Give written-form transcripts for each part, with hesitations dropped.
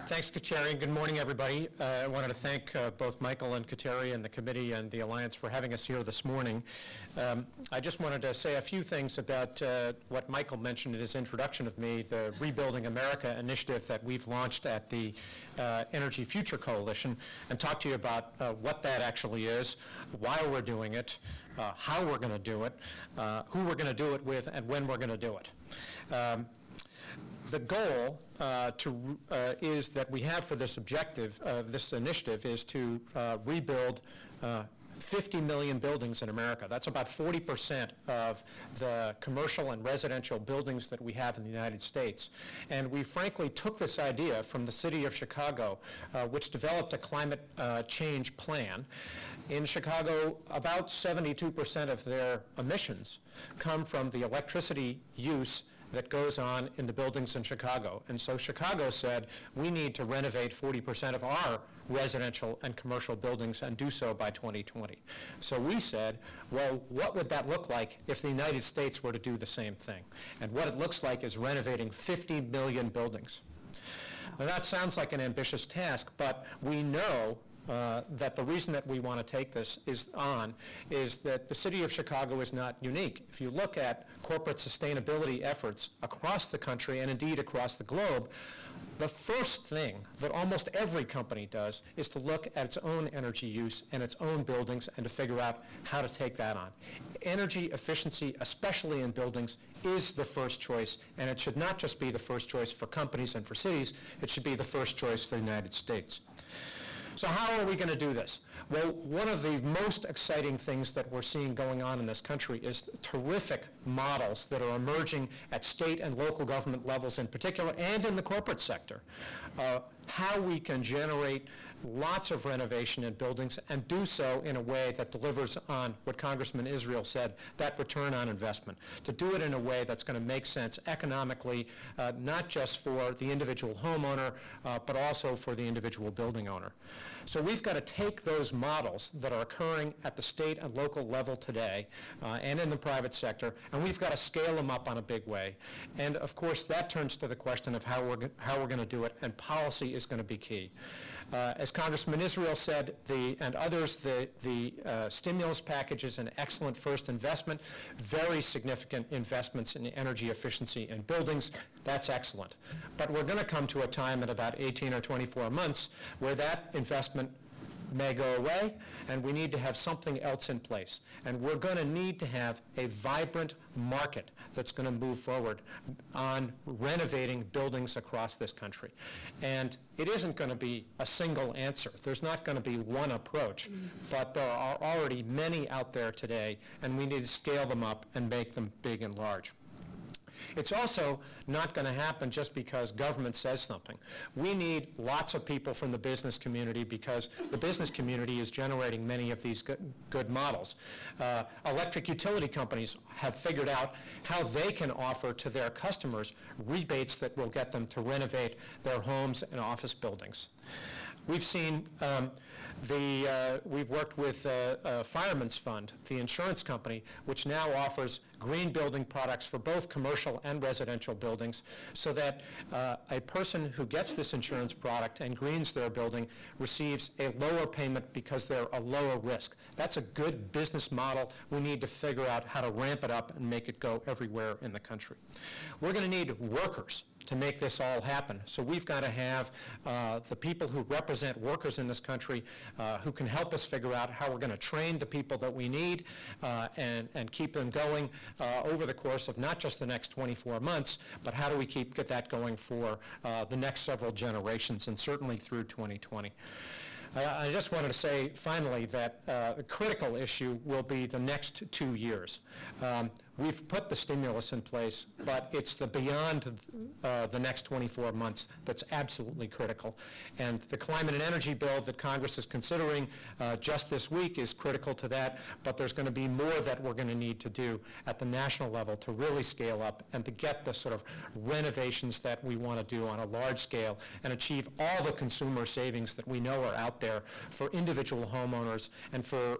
Thanks, Kateri, and good morning, everybody. I wanted to thank both Michael and Kateri and the committee and the Alliance for having us here this morning. I just wanted to say a few things about what Michael mentioned in his introduction of me, the Rebuilding America initiative that we've launched at the Energy Future Coalition, and talk to you about what that actually is, why we're doing it, how we're going to do it, who we're going to do it with, and when we're going to do it. The goal is that we have for this objective, this initiative, is to rebuild 50 million buildings in America. That's about 40% of the commercial and residential buildings that we have in the United States. And we frankly took this idea from the city of Chicago, which developed a climate change plan. In Chicago, about 72% of their emissions come from the electricity use that goes on in the buildings in Chicago. And so Chicago said, we need to renovate 40% of our residential and commercial buildings and do so by 2020. So we said, well, what would that look like if the United States were to do the same thing? And what it looks like is renovating 50 million buildings. Now that sounds like an ambitious task, but we know that the reason that we want to take this is that the city of Chicago is not unique. If you look at corporate sustainability efforts across the country and indeed across the globe, the first thing that almost every company does is to look at its own energy use and its own buildings and to figure out how to take that on. Energy efficiency, especially in buildings, is the first choice, and it should not just be the first choice for companies and for cities, it should be the first choice for the United States. So how are we going to do this? Well, one of the most exciting things that we're seeing going on in this country is terrific models that are emerging at state and local government levels in particular, and in the corporate sector. How we can generate lots of renovation in buildings and do so in a way that delivers on what Congressman Israel said, that return on investment. To do it in a way that's going to make sense economically, not just for the individual homeowner, but also for the individual building owner. So we've got to take those models that are occurring at the state and local level today and in the private sector, and we've got to scale them up on a big way. And of course, that turns to the question of how we're going to do it, and policy is going to be key. As Congressman Israel said, and others, the stimulus package is an excellent first investment, very significant investments in energy efficiency in buildings. That's excellent. But we're going to come to a time in about 18 or 24 months where that investment may go away, and we need to have something else in place. And we're going to need to have a vibrant market that's going to move forward on renovating buildings across this country. And it isn't going to be a single answer. There's not going to be one approach, but there are already many out there today, and we need to scale them up and make them big and large. It's also not going to happen just because government says something. We need lots of people from the business community because the business community is generating many of these good models. Electric utility companies have figured out how they can offer to their customers rebates that will get them to renovate their homes and office buildings. We've seen we've worked with Fireman's Fund, the insurance company, which now offers green building products for both commercial and residential buildings, so that a person who gets this insurance product and greens their building receives a lower payment because they're a lower risk. That's a good business model. We need to figure out how to ramp it up and make it go everywhere in the country. We're going to need workers to make this all happen. So we've got to have the people who represent workers in this country who can help us figure out how we're going to train the people that we need and keep them going over the course of not just the next 24 months, but how do we get that going for the next several generations, and certainly through 2020. I just wanted to say, finally, that a critical issue will be the next 2 years. We've put the stimulus in place, but it's the beyond the next 24 months that's absolutely critical. And the climate and energy bill that Congress is considering just this week is critical to that, but there's going to be more that we're going to need to do at the national level to really scale up and to get the sort of renovations that we want to do on a large scale and achieve all the consumer savings that we know are out there for individual homeowners and for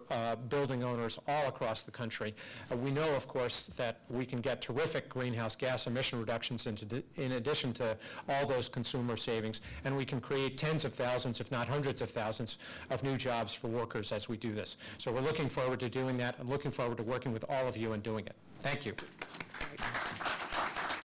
building owners all across the country. We know, of course, evidence that we can get terrific greenhouse gas emission reductions in addition to all those consumer savings, and we can create tens of thousands, if not hundreds of thousands, of new jobs for workers as we do this. So we're looking forward to doing that. I'm looking forward to working with all of you and doing it. Thank you.